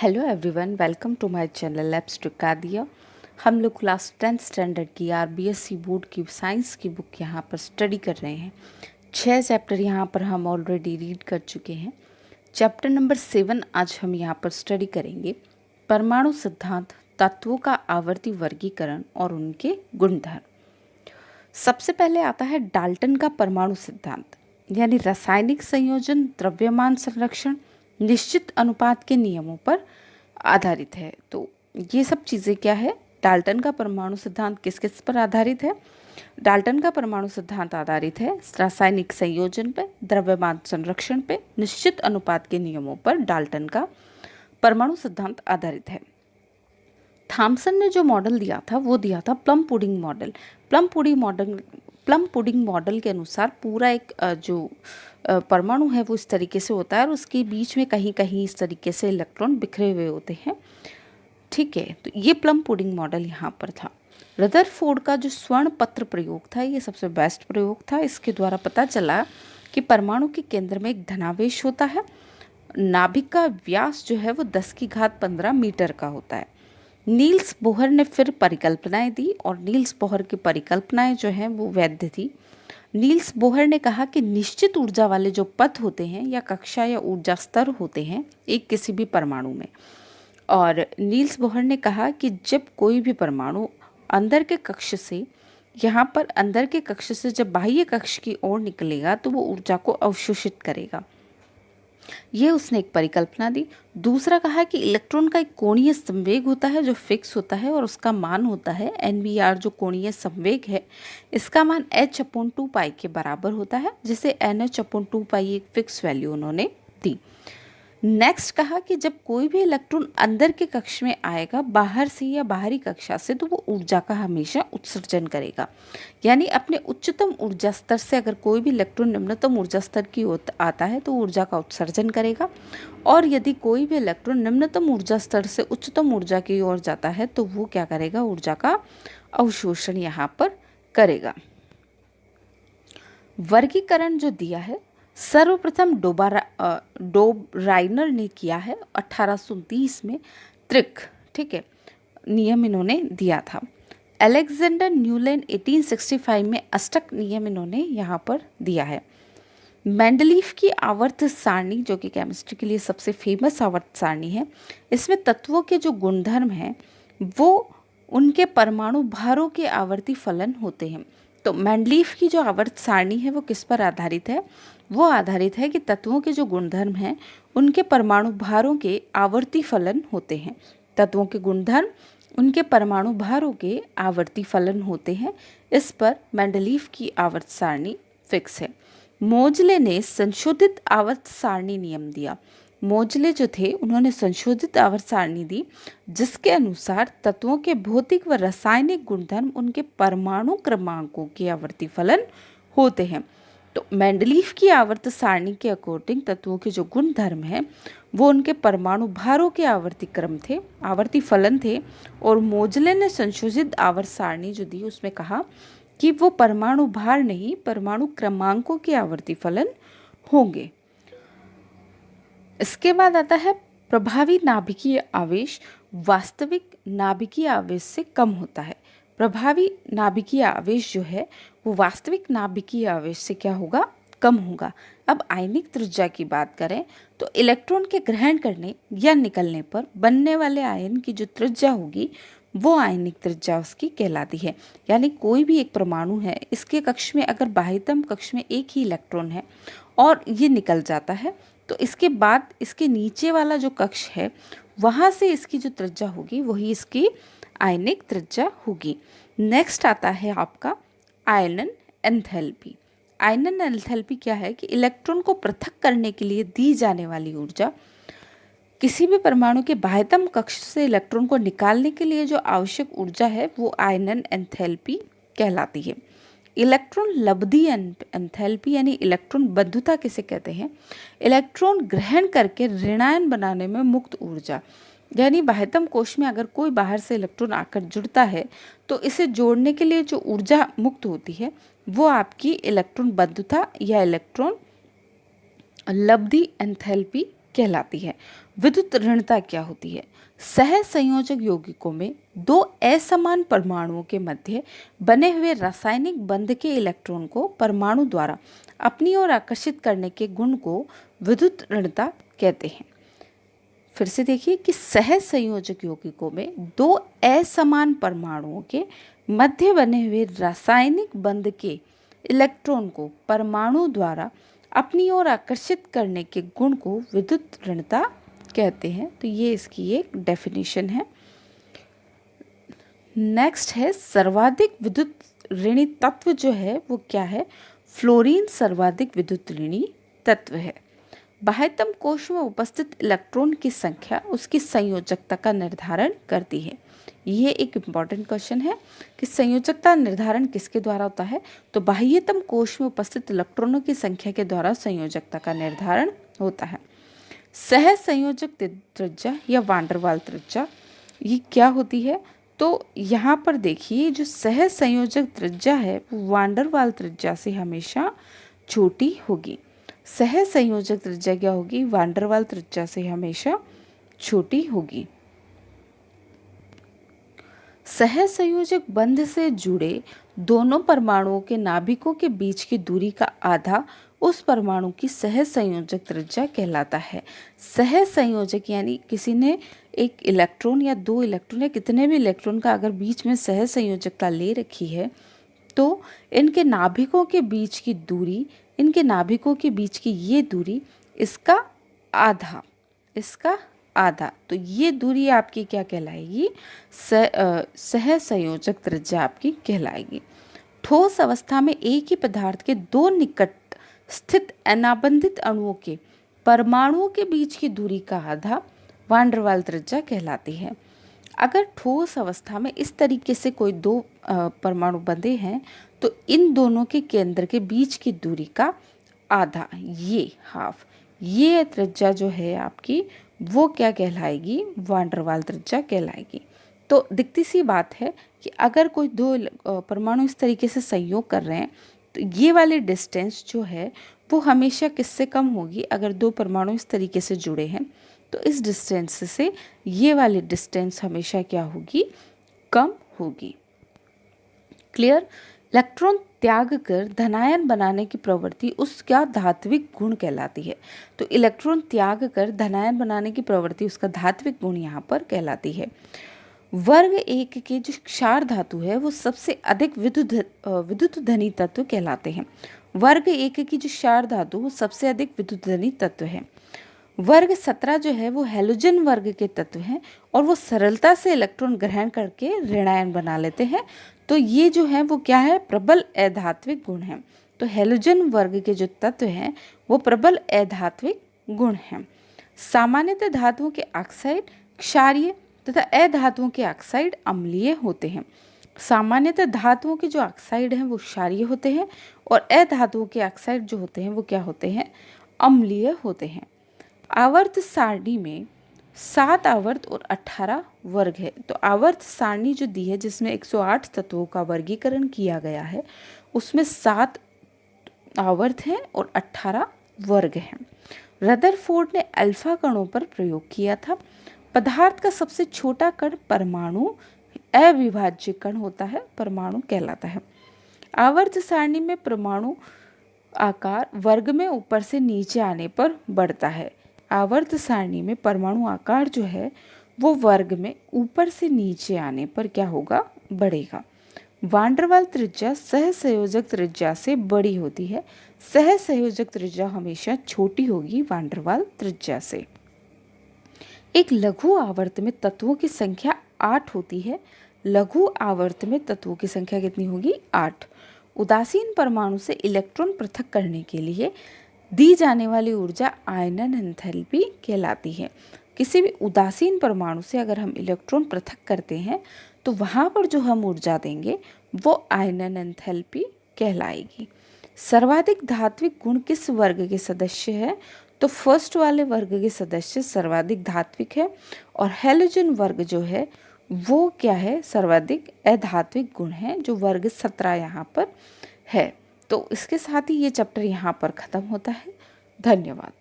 Hello everyone, welcome to my channel labs to कादिया। हम लोग क्लास 10th स्टैंडर्ड की आरबीएससी बोर्ड की साइंस की बुक यहाँ पर स्टडी कर रहे हैं। 6 चैप्टर यहाँ पर हम ऑलरेडी रीड कर चुके हैं। चैप्टर नंबर 7 आज हम यहाँ पर स्टडी करेंगे। परमाणु सिद्धांत, तत्वों का आवर्ती वर्गीकरण और उनके गुणधर्म। सबसे पहले आता है डाल्टन का परमाणु सिद्धांत, यानी रासायनिक संयोजन, द्रव्यमान संरक्षण, निश्चित अनुपात के नियमों पर आधारित है। तो ये सब चीज़ें क्या है, डाल्टन का परमाणु सिद्धांत किस किस पर आधारित है? डाल्टन का परमाणु सिद्धांत आधारित है रासायनिक संयोजन पे, द्रव्यमान संरक्षण पे, निश्चित अनुपात के नियमों पर डाल्टन का परमाणु सिद्धांत आधारित है। थॉमसन ने जो मॉडल दिया था वो दिया था plum pudding model. Plum pudding model के अनुसार पूरा एक जो परमाणु है वो इस तरीके से होता है और उसके बीच में कहीं कहीं इस तरीके से इलेक्ट्रॉन बिखरे हुए होते हैं। ठीक है, तो ये प्लम पुडिंग मॉडल यहाँ पर था। रदरफोर्ड का जो स्वर्ण पत्र प्रयोग था ये सबसे बेस्ट प्रयोग था। इसके द्वारा पता चला कि परमाणु के केंद्र में एक धनावेश होता है। नाभिक का व्यास जो है वो 10⁻15 मीटर का होता है। नील्स बोहर ने फिर परिकल्पनाएं दी और नील्स बोहर की परिकल्पनाएं जो हैं वो वैध थी। नील्स बोहर ने कहा कि निश्चित ऊर्जा वाले जो पथ होते हैं या कक्षा या ऊर्जा स्तर होते हैं एक किसी भी परमाणु में, और नील्स बोहर ने कहा कि जब कोई भी परमाणु अंदर के कक्ष से यहाँ पर अंदर के कक्ष से जब बाह्य कक्ष की ओर निकलेगा तो वो ऊर्जा को अवशोषित करेगा। ये उसने एक परिकल्पना दी। दूसरा कहा कि इलेक्ट्रॉन का एक कोणीय संवेग होता है जो फिक्स होता है और उसका मान होता है NVR। जो कोणीय संवेग है इसका मान h/2π के बराबर होता है, जिसे NH/2π एक फिक्स वैल्यू उन्होंने दी। नेक्स्ट कहा कि जब कोई भी इलेक्ट्रॉन अंदर के कक्ष में आएगा बाहर से या बाहरी कक्षा से तो वो ऊर्जा का हमेशा उत्सर्जन करेगा। यानी अपने उच्चतम ऊर्जा स्तर से अगर कोई भी इलेक्ट्रॉन निम्नतम ऊर्जा स्तर की ओर आता है तो ऊर्जा का उत्सर्जन करेगा, और यदि कोई भी इलेक्ट्रॉन निम्नतम ऊर्जा स्तर से उच्चतम ऊर्जा की ओर जाता है तो वो क्या करेगा, ऊर्जा का अवशोषण यहाँ पर करेगा। वर्गीकरण जो दिया है सर्वप्रथम डोबराइनर ने किया है 1830 में। ठीक है, नियम इन्होंने दिया था। अलेक्जेंडर न्यूलैंड 1865 में अष्टक नियम इन्होंने यहाँ पर दिया है। मेंडलीफ की आवर्त सारणी जो कि केमिस्ट्री के लिए सबसे फेमस आवर्त सारणी है, इसमें तत्वों के जो गुणधर्म हैं वो उनके परमाणु भारों के आवर्ती फलन होते हैं। तो मेंडलीफ की जो आवर्त सारणी है वो किस पर आधारित है? वो आधारित है कि तत्वों के जो गुणधर्म हैं उनके परमाणु भारों के आवर्ती फलन होते हैं। तत्वों के गुणधर्म उनके परमाणु भारों के आवर्ती फलन होते हैं। इस पर मेंडलीफ की आवर्त सारणी फिक्स है। मोजले ने संशोधित आवर्त सारणी नियम दिया। मोजले जो थे उन्होंने संशोधित आवर्त सारणी दी जिसके अनुसार तत्वों के भौतिक व रासायनिक गुणधर्म उनके परमाणु क्रमांकों के आवर्ती फलन होते हैं। तो मेंडलीफ की आवर्त सारणी के अकॉर्डिंग तत्वों के जो गुणधर्म हैं वो उनके परमाणु भारों के आवर्ती क्रम थे, आवर्ती फलन थे, और मोजले ने संशोधित आवर्त सारणी जो दी उसमें कहा कि वो परमाणु भार नहीं परमाणु क्रमांकों के आवर्ती फलन होंगे। इसके बाद आता है प्रभावी नाभिकीय आवेश वास्तविक नाभिकीय आवेश से कम होता है। प्रभावी नाभिकीय आवेश जो है वो वास्तविक नाभिकीय आवेश से क्या होगा, कम होगा। अब आयनिक त्रिज्या की बात करें तो इलेक्ट्रॉन के ग्रहण करने या निकलने पर बनने वाले आयन की जो त्रिज्या होगी वो आयनिक त्रिज्या उसकी कहलाती है। यानी कोई भी एक परमाणु है, इसके कक्ष में अगर बाह्यतम कक्ष में एक ही इलेक्ट्रॉन है और ये निकल जाता है तो इसके बाद इसके नीचे वाला जो कक्ष है वहाँ से इसकी जो त्रिज्या होगी वही इसकी आयनिक त्रिज्या होगी। नेक्स्ट आता है आपका आयनन एंथैल्पी। आयनन एंथैल्पी क्या है कि इलेक्ट्रॉन को पृथक करने के लिए दी जाने वाली ऊर्जा, किसी भी परमाणु के बाह्यतम कक्ष से इलेक्ट्रॉन को निकालने के लिए जो आवश्यक ऊर्जा है वो आयनन एंथैल्पी कहलाती है। इलेक्ट्रॉन लब्धि एंथैल्पी यानी इलेक्ट्रॉन बद्धता किसे कहते हैं? इलेक्ट्रॉन ग्रहण करके ऋणायन बनाने में मुक्त ऊर्जा, यानी बाह्यतम कोश में अगर कोई बाहर से इलेक्ट्रॉन आकर जुड़ता है तो इसे जोड़ने के लिए जो ऊर्जा मुक्त होती है वो आपकी इलेक्ट्रॉन बद्धता या इलेक्ट्रॉन लब्धि एंथैल्पी कहलाती है। विद्युत ऋणता क्या होती है? सहसंयोजक यौगिकों में दो असमान परमाणुओं के मध्य बने हुए रासायनिक बंध के इलेक्ट्रॉन को परमाणु द्वारा अपनी ओर आकर्षित करने के गुण को विद्युत ऋणता कहते हैं। फिर से देखिए कि सहसंयोजक यौगिकों में दो असमान परमाणुओं के मध्य बने हुए रासायनिक बंध के इलेक्ट्रॉन को परमाणु द्वारा अपनी ओर आकर्षित करने के गुण को विद्युत ऋणता कहते हैं। तो ये इसकी एक डेफिनेशन है। नेक्स्ट है सर्वाधिक विद्युत ऋणी तत्व जो है वो क्या है? फ्लोरीन सर्वाधिक विद्युत ऋणी तत्व है। बाह्यतम कोश में उपस्थित इलेक्ट्रॉन की संख्या उसकी संयोजकता का निर्धारण करती है। ये एक इम्पॉर्टेंट क्वेश्चन है कि संयोजकता निर्धारण किसके द्वारा होता है? तो बाह्यतम कोश में उपस्थित इलेक्ट्रॉनों की संख्या के द्वारा संयोजकता का निर्धारण होता है। सहसंयोजक त्रिज्या या वान डेर वाल त्रिज्या ये क्या होती है? तो यहाँ पर देखिए जो सहसंयोजक त्रिज्या है वो वान डेर वाल त्रिज्या से हमेशा छोटी होगी। सहसंयोजक त्रिज्या क्या होगी? वान डेर वाल त्रिज्या से हमेशा छोटी होगी। सहसंयोजक बंध से जुड़े दोनों परमाणुओं के नाभिकों के बीच की दूरी का आधा उस परमाणु की सहसंयोजक त्रिज्या कहलाता है। सहसंयोजक यानी किसी ने एक इलेक्ट्रॉन या दो इलेक्ट्रॉन या कितने भी इलेक्ट्रॉन का अगर बीच में सहसंयोजकता ले रखी है तो इनके नाभिकों के बीच की दूरी, इनके नाभिकों के बीच की ये दूरी इसका आधा, तो ये दूरी आपकी क्या कहलाएगी? सहसंयोजक त्रिज्या आपकी कहलाएगी। ठोस अवस्था में एक ही पदार्थ के दो निकट स्थित अनाबंधित अणुओं के परमाणुओं के बीच की दूरी का आधा वान डेर वाल त्रिज्या कहलाती है। अगर ठोस अवस्था में इस तरीके से कोई दो परमाणु बंधे हैं तो इन दोनों के केंद्र के बीच की दूरी का आधा, ये हाफ, ये त्रिज्या जो है आपकी वो क्या कहलाएगी? वान डेर वाल त्रिज्या कहलाएगी। तो दिखती सी बात है कि अगर कोई दो परमाणु इस तरीके से संयोग कर रहे हैं तो ये वाली डिस्टेंस जो है वो हमेशा किससे कम होगी? अगर दो परमाणु इस तरीके से जुड़े हैं तो इस डिस्टेंस से ये वाली डिस्टेंस हमेशा क्या होगी? कम होगी। क्लियर? इलेक्ट्रॉन त्याग कर धनायन बनाने की प्रवृत्ति उसका धात्विक गुण कहलाती है। तो इलेक्ट्रॉन त्याग कर धनायन बनाने की प्रवृत्ति उसका धात्विक गुण यहाँ पर कहलाती है। वर्ग एक के जो क्षार धातु है वो सबसे अधिक विद्युत धनी तत्व कहलाते हैं। वर्ग एक की जो क्षार धातु वो सबसे अधिक विद्युत धनी तत्व है। वर्ग 17 जो है वो हैलोजन वर्ग के तत्व हैं और वो सरलता से इलेक्ट्रॉन ग्रहण करके ऋणायन बना लेते हैं। तो ये जो है वो क्या है? प्रबल अधात्विक गुण है। तो हैलोजन वर्ग के जो तत्व हैं वो प्रबल अधात्विक गुण हैं। सामान्यतः धातुओं के ऑक्साइड क्षारीय तथा अधातुओं के ऑक्साइड अम्लीय होते हैं। सामान्यतः धातुओं के जो ऑक्साइड हैं वो क्षारीय होते हैं और अधातुओं के ऑक्साइड जो होते हैं वो क्या होते हैं? अम्लीय होते हैं। आवर्त सारणी में 7 आवर्त और 18 वर्ग है। तो आवर्त सारणी जो दी है जिसमें 108 तत्वों का वर्गीकरण किया गया है उसमें 7 आवर्त हैं और 18 वर्ग हैं। रदरफोर्ड ने अल्फा कणों पर प्रयोग किया था। पदार्थ का सबसे छोटा कण परमाणु अविभाज्य कण होता है, परमाणु कहलाता है। आवर्त सारणी में परमाणु आकार वर्ग में ऊपर से नीचे आने पर बढ़ता है। आवर्त सारणी में परमाणु आकार जो है वो वर्ग में ऊपर से नीचे आने पर क्या होगा? बढ़ेगा। वान डेर वाल त्रिज्या सहसंयोजक त्रिज्या से बड़ी होती है। सहसंयोजक त्रिज्या हमेशा छोटी होगी वान डेर वाल त्रिज्या से। एक लघु आवर्त में तत्वों की संख्या 8 होती है। लघु आवर्त में तत्वों की संख्या कितनी होगी? 8। उदासीन परमाणु से इलेक्ट्रॉन पृथक करने के लिए दी जाने वाली ऊर्जा आयनन एंथैल्पी कहलाती है। किसी भी उदासीन परमाणु से अगर हम इलेक्ट्रॉन पृथक करते हैं तो वहाँ पर जो हम ऊर्जा देंगे वो आयनन एंथैल्पी कहलाएगी। सर्वाधिक धात्विक गुण किस वर्ग के सदस्य है? तो फर्स्ट वाले वर्ग के सदस्य सर्वाधिक धात्विक है और हैलोजन वर्ग जो है वो क्या है? सर्वाधिक अधात्विक गुण है जो वर्ग 17 यहाँ पर है। तो इसके साथ ही ये चैप्टर यहाँ पर ख़त्म होता है। धन्यवाद।